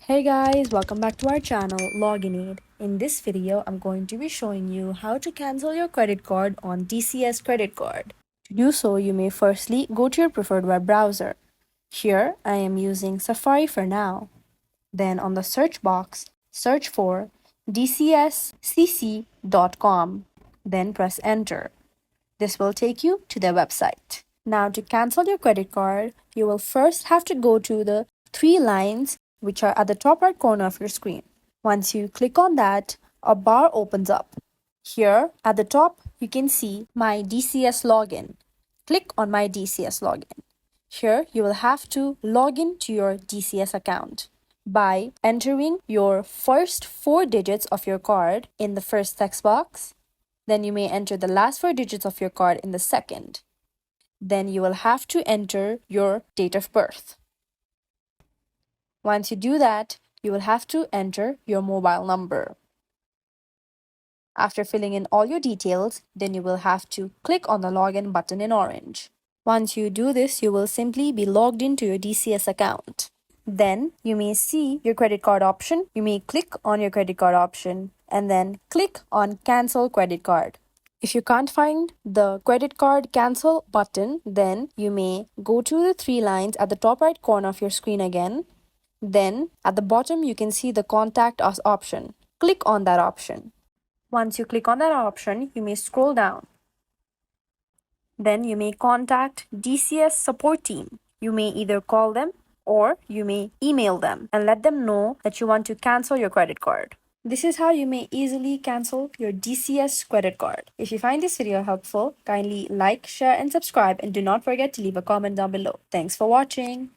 Hey guys, welcome back to our channel Login Aid. In this video, I'm going to be showing you how to cancel your credit card on DCS Credit Card. To do so, you may firstly go to your preferred web browser. Here, I am using Safari for now. Then on the search box, search for dcscc.com. Then press enter. This will take you to their website. Now to cancel your credit card, you will first have to go to the three lines which are at the top right corner of your screen. Once you click on that, a bar opens up. Here at the top, you can see My DCS Login. Click on My DCS Login. Here, you will have to log in to your DCS account by entering your first four digits of your card in the first text box. Then you may enter the last four digits of your card in the second. Then you will have to enter your date of birth. Once you do that, you will have to enter your mobile number. After filling in all your details, then you will have to click on the login button in orange. Once you do this, you will simply be logged into your DCS account. Then you may see your credit card option. You may click on your credit card option and then click on Cancel Credit Card. If you can't find the credit card cancel button, then you may go to the three lines at the top right corner of your screen again. Then at the bottom, you can see the Contact Us option. Click on that option. Once you click on that option, you may scroll down. Then you may contact DCS support team. You may either call them or you may email them and let them know that you want to cancel your credit card. This is how you may easily cancel your DCS credit card. If you find this video helpful, kindly like, share, and subscribe, and do not forget to leave a comment down below. Thanks for watching.